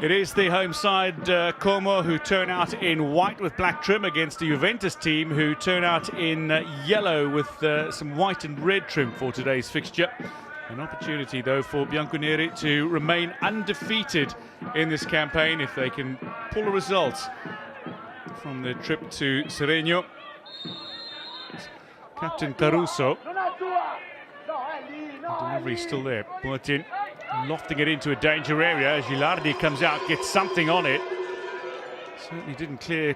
It is the home side, Como, who turn out in white with black trim against the Juventus team, who turn out in yellow with some white and red trim for today's fixture. An opportunity, though, for Bianconeri to remain undefeated in this campaign if they can pull a result from their trip to Serie. Captain Caruso. The delivery still there. Boattin lofting it into a danger area as Gilardi comes out, gets something on it. Certainly didn't clear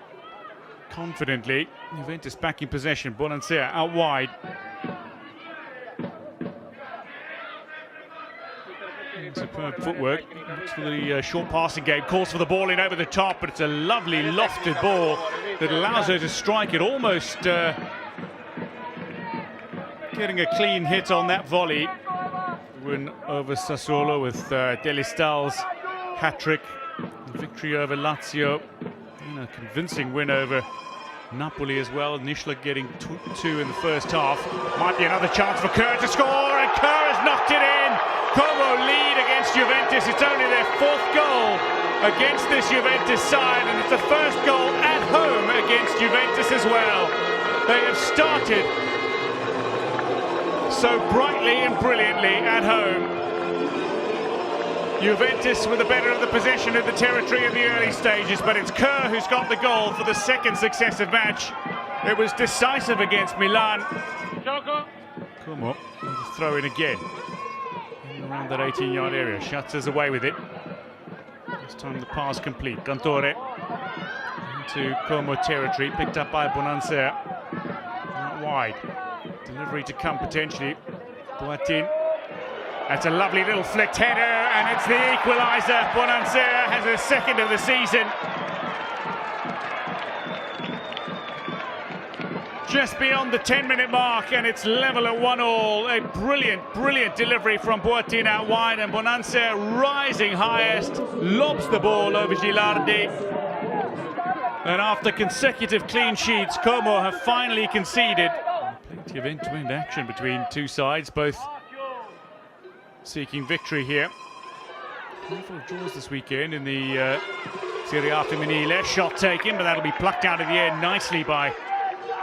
confidently. Juventus back in possession. Bonansea out wide. Superb footwork. Looks for the short passing game. Calls for the ball in over the top, but it's a lovely lofted ball that allows her to strike it, almost getting a clean hit on that volley. Win over Sassuolo with Delistal's hat-trick. Victory over Lazio. And a convincing win over Napoli as well. Nishla getting two in the first half. Might be another chance for Kerr to score, and Kerr has knocked it in. Como lead against Juventus. It's only their fourth goal against this Juventus side, and it's the first goal at home against Juventus as well. They have started so brightly and brilliantly at home. Juventus with the better of the possession of the territory in the early stages, but it's Kerr who's got the goal for the second successive match. It was decisive against Milan. Como throw in again. Around that 18-yard area, shuts us away with it. This time the pass complete. Cantore into Como territory, picked up by Bonansea. Out wide. Delivery to come potentially. Boattin. That's a lovely little flicked header, and it's the equaliser. Bonansea has a second of the season. Just beyond the 10-minute mark, and it's level at 1-1. A brilliant delivery from Boattin out wide, and Bonansea rising highest, lobs the ball over Gilardi. And after consecutive clean sheets, Como have finally conceded. Plenty of end-to-end action between two sides, both seeking victory here. Handful of draws this weekend in the Serie Femminile. Shot taken, but that'll be plucked out of the air nicely by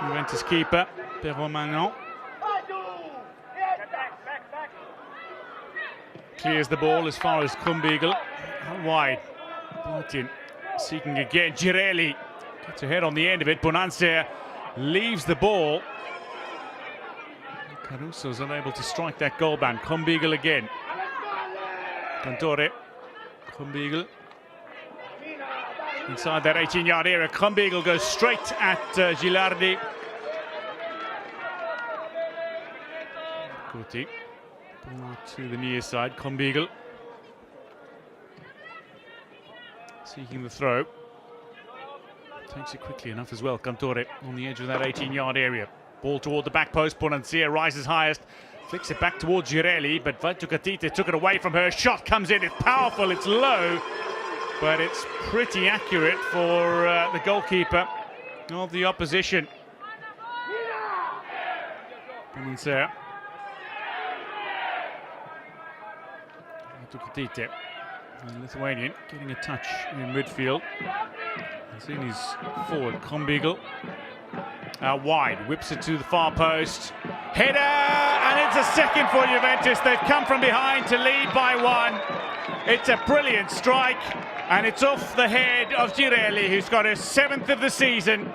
Juventus keeper Perron Magnon. Clears the ball as far as Kumbiegel. Out wide. Boattin seeking again. Girelli gets ahead on the end of it. Bonansea leaves the ball. Caruso's unable to strike that goal ban. Kumbiegel again. Cantore. Kumbiegel. Inside that 18-yard area, Kumbiegel goes straight at Gilardi. Kuti to the near side. Kumbiegel seeking the throw. Takes it quickly enough as well. Cantore on the edge of that 18-yard area. Ball toward the back post. Bonansea rises highest. Flicks it back towards Girelli, but Vaitukatite took it away from her. Shot comes in. It's powerful. It's low, but it's pretty accurate for the goalkeeper of the opposition. Bonansea. Vaitukatite, the Lithuanian, getting a touch in midfield. Mancini's forward. Kumbiegel. Out wide, whips it to the far post. Header, and it's a second for Juventus. They've come from behind to lead by one. It's a brilliant strike, and it's off the head of Girelli, who's got his 7th of the season.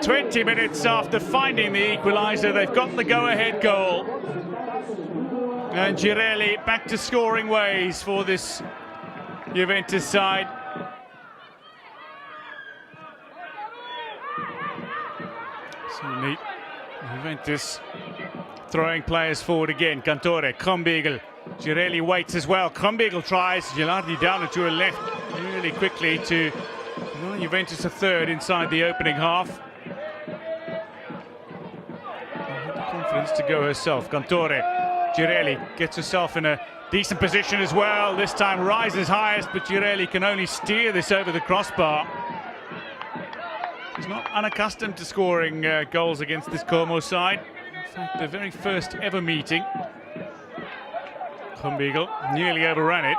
"20 minutes after finding the equaliser, they've got the go-ahead goal. And Girelli back to scoring ways for this Juventus side. Certainly, Juventus throwing players forward again. Cantore, Kumbiegel. Girelli waits as well. Kumbiegel tries. Gilardi down to her left really quickly to Juventus a third inside the opening half. Had the confidence to go herself. Cantore. Girelli gets herself in a decent position as well. This time rises highest, but Girelli can only steer this over the crossbar. He's not unaccustomed to scoring goals against this Como side. In fact, the very first ever meeting Kumbiegel nearly overran it.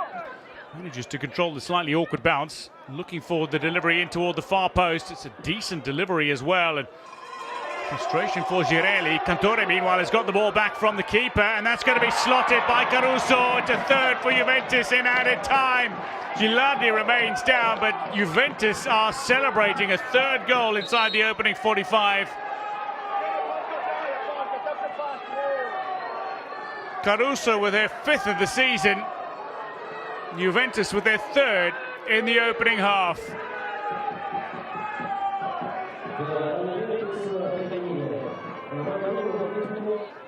Manages to control the slightly awkward bounce. Looking for the delivery in toward the far post. It's a decent delivery as well. And frustration for Girelli. Cantore, meanwhile, has got the ball back from the keeper, and that's going to be slotted by Caruso to third for Juventus in added time. Gilardi remains down, but Juventus are celebrating a third goal inside the opening 45. Caruso with their fifth of the season. Juventus with their third in the opening half.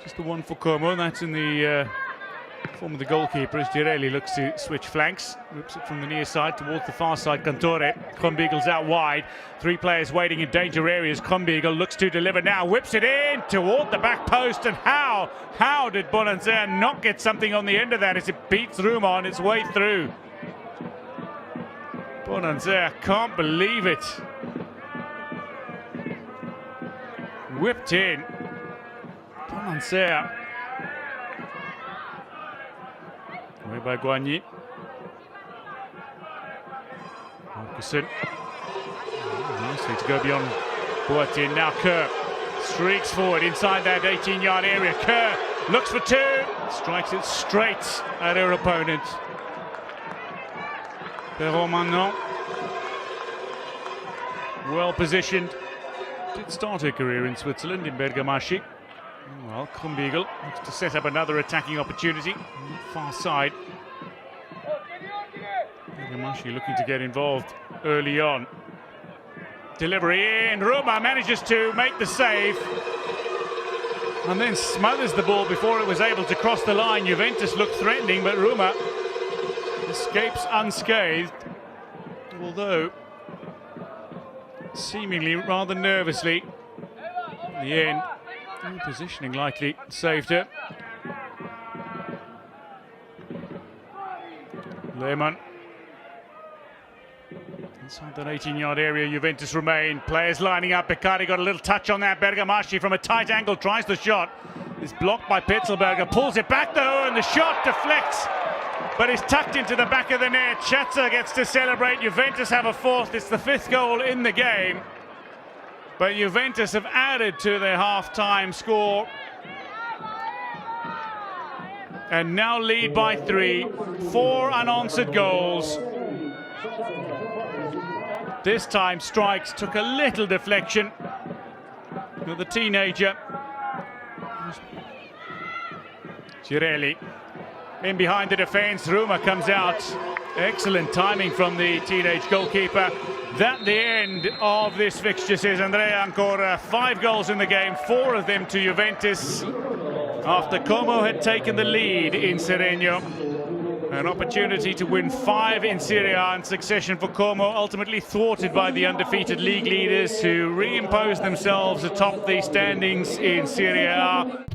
Just the one for Como, that's in the form of the goalkeeper as Girelli looks to switch flanks. Whips it from the near side towards the far side, Cantore. Kumbiegel's out wide. Three players waiting in danger areas. Kumbiegel looks to deliver now, whips it in toward the back post, and how did Bonanza not get something on the end of that as it beats Ruma on its way through? Bonanza, can't believe it. Whipped in. Bonanza. Away by Guagni. Markussen. Nicely to go beyond Boateng. Now Kerr streaks forward inside that 18-yard area. Kerr looks for two. Strikes it straight at her opponent. Perrault maintenant. Well positioned. Did start her career in Switzerland in Bergamaschi. Well, Kumbiegel looks to set up another attacking opportunity on the far side. Bergamaschi looking to get involved early on. Delivery in. Ruma manages to make the save and then smothers the ball before it was able to cross the line. Juventus looked threatening, but Ruma escapes unscathed, although seemingly rather nervously. In the end, positioning likely saved her. Lehmann. Inside that 18-yard area, Juventus remain. Players lining up. Beccari got a little touch on that. Bergamaschi from a tight angle tries the shot. It's blocked by Petzelberger. Pulls it back though, and the shot deflects, but it's tucked into the back of the net. Schatzer gets to celebrate. Juventus have a fourth. It's the fifth goal in the game. But Juventus have added to their half-time score and now lead by 3. 4 unanswered goals. This time Strikes took a little deflection. The teenager Girelli in behind the defence. Ruma comes out. Excellent timing from the teenage goalkeeper. That the end of this fixture, says Andrea Ancora. 5 goals in the game, 4 of them to Juventus, after Como had taken the lead in Serie. An opportunity to win 5 in Serie A in succession for Como, ultimately thwarted by the undefeated league leaders who reimposed themselves atop the standings in Serie A.